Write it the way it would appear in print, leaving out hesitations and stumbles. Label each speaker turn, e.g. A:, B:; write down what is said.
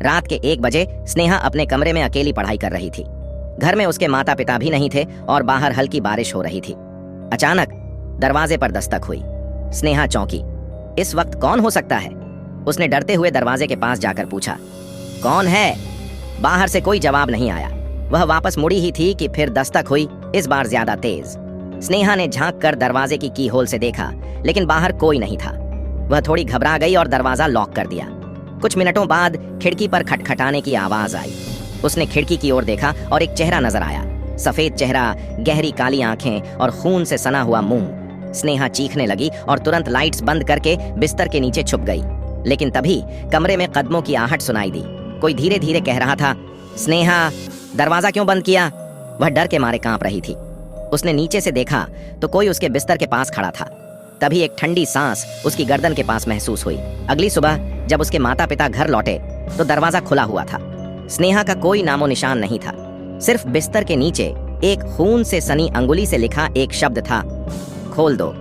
A: रात के 1 बजे स्नेहा अपने कमरे में अकेली पढ़ाई कर रही थी। घर में उसके माता पिता भी नहीं थे और बाहर हल्की बारिश हो रही थी। अचानक दरवाजे पर दस्तक हुई। स्नेहा चौंकी। इस वक्त कौन हो सकता है? उसने डरते हुए दरवाजे के पास जाकर पूछा, कौन है? बाहर से कोई जवाब नहीं आया। वह वापस मुड़ी ही थी कि फिर दस्तक हुई, इस बार ज्यादा तेज। स्नेहा ने झांक कर दरवाजे की कीहोल से देखा, लेकिन बाहर कोई नहीं था। वह थोड़ी घबरा गई और दरवाजा लॉक कर दिया। कुछ मिनटों बाद खिड़की पर खटखटाने की आवाज आई। उसने खिड़की की ओर देखा और एक चेहरा नजर आया। सफेद चेहरा, गहरी काली आंखें और खून से सना हुआ मुंह। स्नेहा चीखने लगी और तुरंत लाइट्स बंद करके बिस्तर के नीचे छुप गई। लेकिन तभी कमरे में कदमों की आहट सुनाई दी। कोई धीरे धीरे कह रहा था, स्नेहा, दरवाजा क्यों बंद किया? वह डर के मारे कांप रही थी। उसने नीचे से देखा तो कोई उसके बिस्तर के पास खड़ा था। तभी एक ठंडी सांस उसकी गर्दन के पास महसूस हुई। अगली सुबह जब उसके माता पिता घर लौटे तो दरवाजा खुला हुआ था। स्नेहा का कोई नामो निशान नहीं था। सिर्फ बिस्तर के नीचे एक खून से सनी अंगुली से लिखा एक शब्द था, खोल दो।